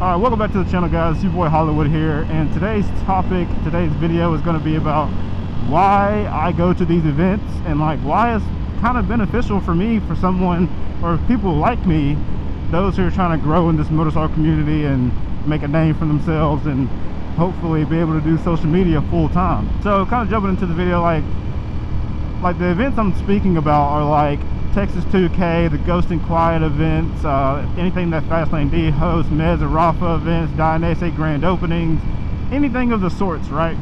Alright, welcome back to the channel, guys. It's your boy Hollywood here, and today's video is going to be about why I go to these events and like why it's kind of beneficial for me, for someone or people like me, those who are trying to grow in this motorcycle community and make a name for themselves and hopefully be able to do social media full time. So kind of jumping into the video, like the events I'm speaking about are like TX2k, the Ghost and Quiet events, anything that Fastlane D hosts, Mez and Rafa events, Dionysic grand openings, anything of the sorts, right?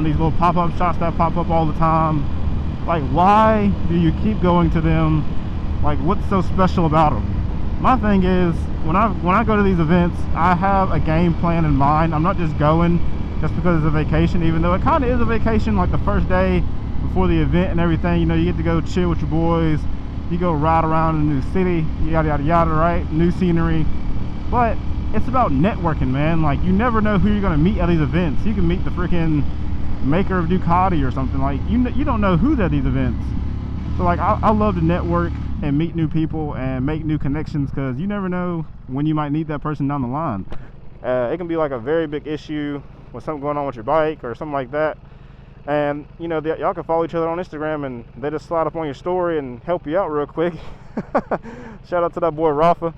These little pop-up shops that pop up all the time. Like, why do you keep going to them? Like, what's so special about them? My thing is, when I go to these events, I have a game plan in mind. I'm not just going just because it's a vacation, even though it kind of is a vacation. Like the first day before the event and everything, you know, you get to go chill with your boys, you go ride around in a new city, yada yada yada, right? New scenery. But it's about networking, man. Like, you never know who you're gonna meet at these events. You can meet the freaking maker of Ducati or something. Like, you don't know who's at these events. So like, I love to network and meet new people and make new connections, because you never know when you might need that person down the line. It can be like a very big issue with something going on with your bike or something like that, and you know, y'all can follow each other on Instagram and they just slide up on your story and help you out real quick. Shout out to that boy Rafa.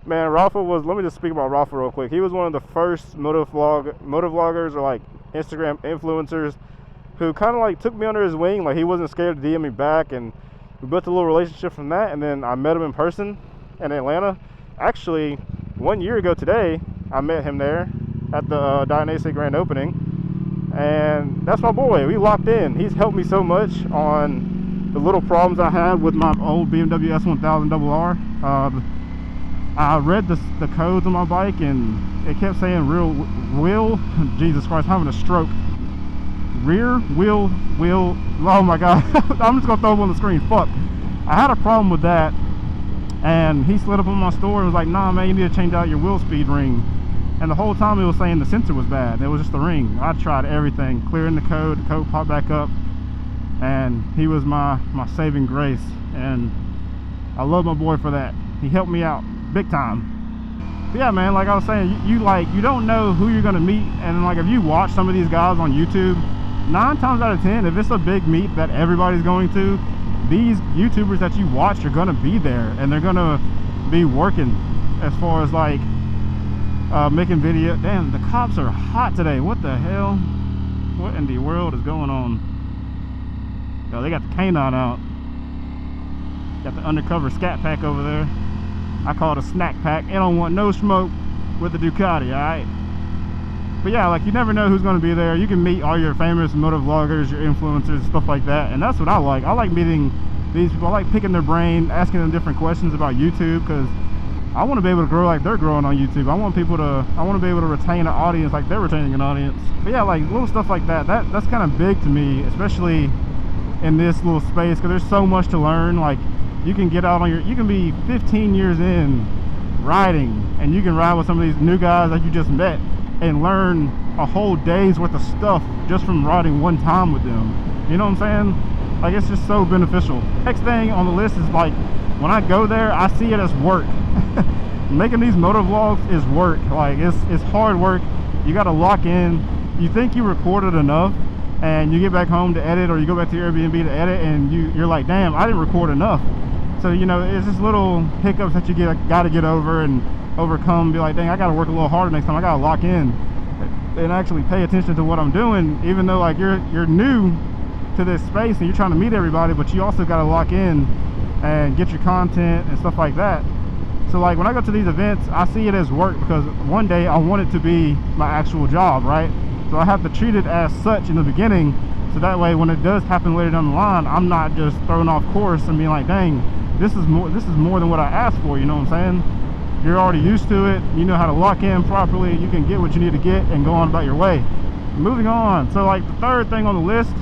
Man, Rafa was, let me just speak about Rafa real quick. He was one of the first motovloggers or like Instagram influencers who kind of like took me under his wing. Like, he wasn't scared to DM me back, and we built a little relationship from that. And then I met him in person in Atlanta. Actually, 1 year ago today, I met him there at the Dionysic grand opening. And that's my boy. We locked in. He's helped me so much on the little problems I had with my old BMW S1000RR. I read the codes on my bike, and it kept saying Jesus Christ, I'm having a stroke. Rear wheel, oh my god. I'm just gonna throw them on the screen. Fuck. I had a problem with that, and he slid up on my store and was like, nah man, you need to change out your wheel speed ring. And the whole time he was saying the sensor was bad. It was just the ring. I tried everything, clearing the code popped back up, and he was my saving grace, and I love my boy for that. He helped me out big time. But yeah, man, like I was saying, you don't know who you're gonna meet. And like, if you watch some of these guys on YouTube, 9 times out of 10, if it's a big meet that everybody's going to, these YouTubers that you watch are gonna be there, and they're gonna be working as far as like making video. Damn, the cops are hot today. What the hell? What in the world is going on? Yo, they got the canine out. Got the undercover scat pack over there. I call it a snack pack. It don't want no smoke with the Ducati, alright? But yeah, like, you never know who's going to be there. You can meet all your famous motovloggers, your influencers, stuff like that. And that's what I like. I like meeting these people. I like picking their brain, asking them different questions about YouTube, because I want to be able to grow like they're growing on YouTube. I want to be able to retain an audience like they're retaining an audience. But yeah, like little stuff like that's kind of big to me, especially in this little space, because there's so much to learn. Like, you can get out on you can be 15 years in riding, and you can ride with some of these new guys that you just met and learn a whole day's worth of stuff just from riding one time with them. You know what I'm saying? Like, it's just so beneficial. Next thing on the list is, like, when I go there, I see it as work. Making these motovlogs is work. Like, it's hard work. You got to lock in. You think you recorded enough, and you get back home to edit, or you go back to your Airbnb to edit, and you're like, damn, I didn't record enough. So, you know, it's just little hiccups that you got to get over and overcome. Be like, dang, I got to work a little harder next time. I got to lock in and actually pay attention to what I'm doing, even though like you're new to this space and you're trying to meet everybody, but you also got to lock in and get your content and stuff like that. So like, when I go to these events, I see it as work, because one day I want it to be my actual job, right? So I have to treat it as such in the beginning, so that way when it does happen later down the line, I'm not just thrown off course and being like, dang, this is more than what I asked for. You know what I'm saying? You're already used to it. You know how to lock in properly. You can get what you need to get and go on about your way. Moving on. So like, the third thing on the list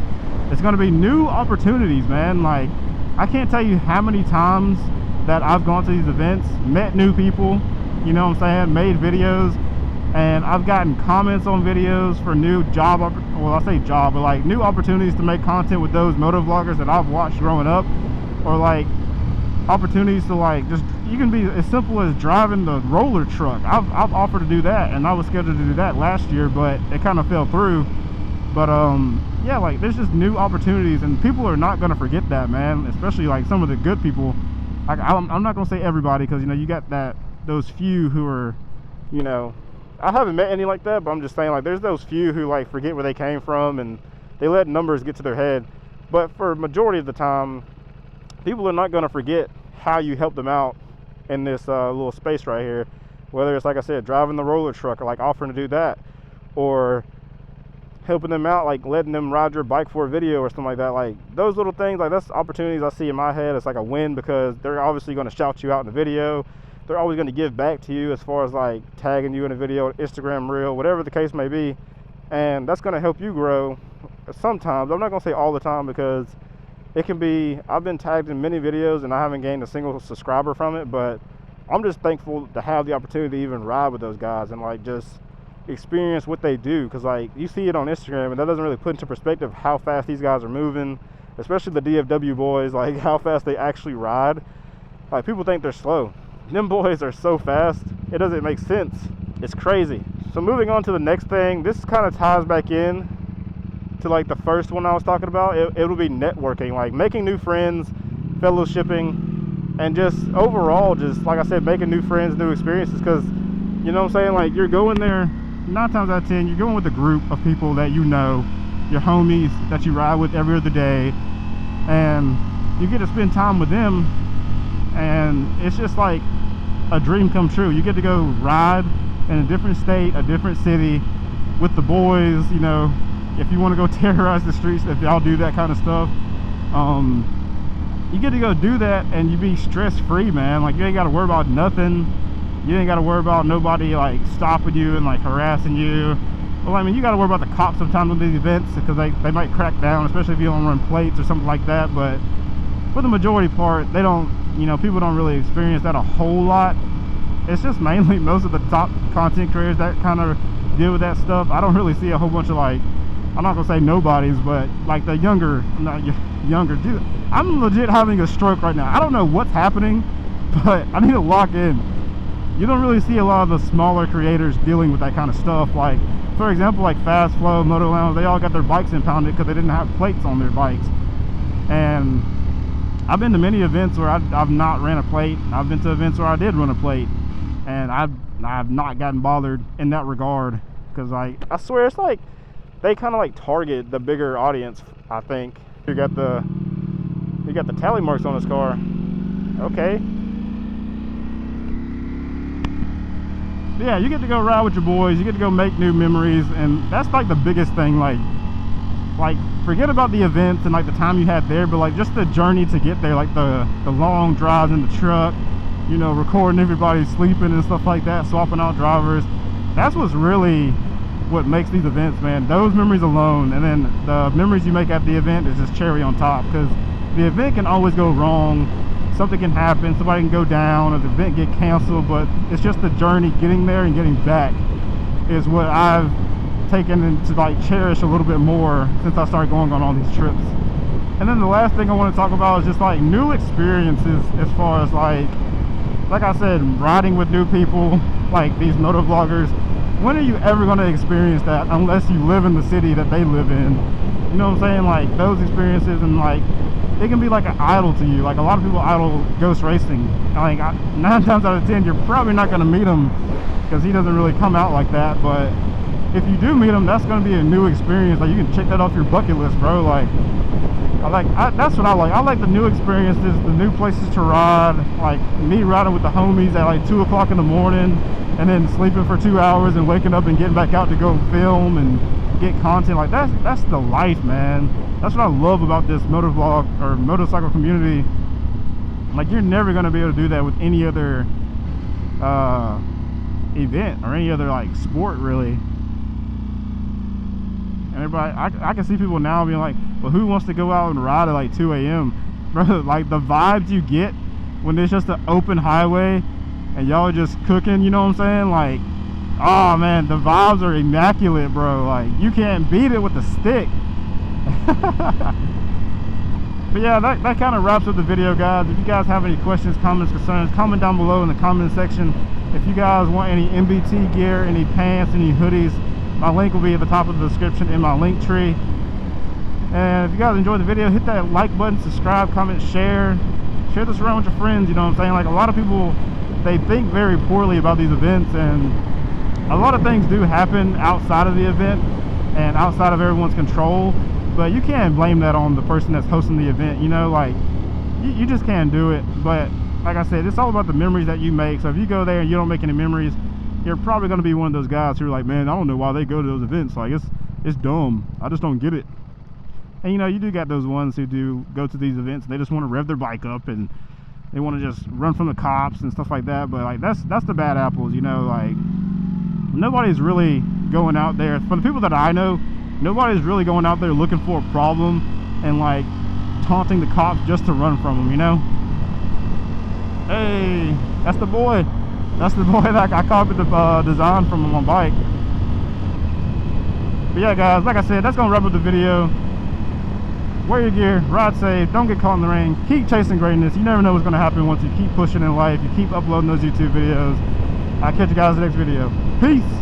is going to be new opportunities, man. Like, I can't tell you how many times that I've gone to these events, met new people, you know what I'm saying, made videos, and I've gotten comments on videos for new job, well, I say job, but like new opportunities to make content with those motovloggers that I've watched growing up, or like opportunities to like just, you can be as simple as driving the roller truck. I've offered to do that, and I was scheduled to do that last year, but it kind of fell through. But yeah, like there's just new opportunities, and people are not gonna forget that, man. Especially like some of the good people. Like I'm not gonna say everybody, because you know you got those few who are, you know, I haven't met any like that, but I'm just saying, like, there's those few who like forget where they came from and they let numbers get to their head. But for majority of the time, people are not going to forget how you helped them out in this little space right here. Whether it's, like I said, driving the roller truck, or like offering to do that, or helping them out, like letting them ride your bike for a video or something like that. Like those little things, like that's opportunities I see in my head. It's like a win, because they're obviously going to shout you out in the video. They're always going to give back to you as far as like tagging you in a video, Instagram reel, whatever the case may be. And that's going to help you grow sometimes. I'm not going to say all the time, because it can be, I've been tagged in many videos and I haven't gained a single subscriber from it, but I'm just thankful to have the opportunity to even ride with those guys and like just experience what they do. Because like you see it on Instagram, and that doesn't really put into perspective how fast these guys are moving, especially the DFW boys, like how fast they actually ride. Like people think they're slow. Them boys are so fast, it doesn't make sense. It's crazy. So moving on to the next thing, this kind of ties back in to like the first one I was talking about. It'll be networking, like making new friends, fellowshipping, and just overall, just like I said, making new friends, new experiences. Because you know what I'm saying, like you're going there 9 times out of 10, you're going with a group of people that you know, your homies that you ride with every other day, and you get to spend time with them. And it's just like a dream come true. You get to go ride in a different state, a different city with the boys. You know, if you want to go terrorize the streets, if y'all do that kind of stuff, you get to go do that, and you be stress free, man. Like you ain't got to worry about nothing. You ain't got to worry about nobody like stopping you and like harassing you. Well, I mean, you got to worry about the cops sometimes with these events, because they might crack down, especially if you don't run plates or something like that. But for the majority part, they don't, you know, people don't really experience that a whole lot. It's just mainly most of the top content creators that kind of deal with that stuff. I don't really see a whole bunch of like, I'm not gonna say nobodies, but like the younger dude. I'm legit having a stroke right now. I don't know what's happening, but I need to lock in. You don't really see a lot of the smaller creators dealing with that kind of stuff. Like for example, like Fast Flow, Moto Lounge, they all got their bikes impounded because they didn't have plates on their bikes. And I've been to many events where I've not ran a plate. I've been to events where I did run a plate, and I've not gotten bothered in that regard. Because like I swear, it's like they kind of like target the bigger audience. I think you got the tally marks on this car. Okay. But yeah, you get to go ride with your boys. You get to go make new memories, and that's like the biggest thing. Like forget about the events and like the time you had there, but like just the journey to get there, like the long drives in the truck, you know, recording everybody sleeping and stuff like that, swapping out drivers. That's what's really what makes these events, man. Those memories alone, and then the memories you make at the event is just cherry on top. Because the event can always go wrong, something can happen, somebody can go down, or the event get canceled, but it's just the journey getting there and getting back is what I've taken and to like cherish a little bit more since I started going on all these trips. And then the last thing I want to talk about is just like new experiences, as far as like I said, riding with new people, like these motovloggers. When are you ever going to experience that unless you live in the city that they live in? You know what I'm saying? Like those experiences, and like it can be like an idol to you. Like a lot of people idol Ghost Racing. Like 9 times out of 10, you're probably not going to meet him, because he doesn't really come out like that. But if you do meet him, that's going to be a new experience. Like you can check that off your bucket list, bro. Like that's what I like. I like the new experiences, the new places to ride. Like me riding with the homies at like 2 o'clock in the morning, and then sleeping for 2 hours and waking up and getting back out to go film and get content. Like that's the life, man. That's what I love about this motovlog or motorcycle community. Like you're never going to be able to do that with any other event or any other like sport, really. And everybody, I can see people now being like, well, who wants to go out and ride at like 2 a.m? Bro, like the vibes you get when it's just an open highway and y'all are just cooking, you know what I'm saying? Like, oh man, the vibes are immaculate, bro. Like you can't beat it with a stick. But yeah, that kind of wraps up the video, guys. If you guys have any questions, comments, concerns, comment down below in the comment section. If you guys want any MBT gear, any pants, any hoodies, my link will be at the top of the description in my link tree. And if you guys enjoyed the video, hit that like button, subscribe, comment, share this around with your friends. You know what I'm saying? Like, a lot of people, they think very poorly about these events, and a lot of things do happen outside of the event and outside of everyone's control. But you can't blame that on the person that's hosting the event, you know, like, you just can't do it. But like I said, it's all about the memories that you make. So if you go there and you don't make any memories, you're probably going to be one of those guys who are like, man, I don't know why they go to those events. Like, it's dumb. I just don't get it. And, you know, you do got those ones who do go to these events and they just want to rev their bike up and they want to just run from the cops and stuff like that. But, like, that's the bad apples, you know. Like, nobody's really going out there. For the people that I know, nobody's really going out there looking for a problem and like taunting the cops just to run from them, you know. Hey, that's the boy that I copied the design from on my bike. But yeah, guys, like I said, that's gonna wrap up the video. Wear your gear, ride safe, don't get caught in the rain, keep chasing greatness. You never know what's gonna happen once you keep pushing in life, you keep uploading those YouTube videos. I'll catch you guys in the next video. Peace.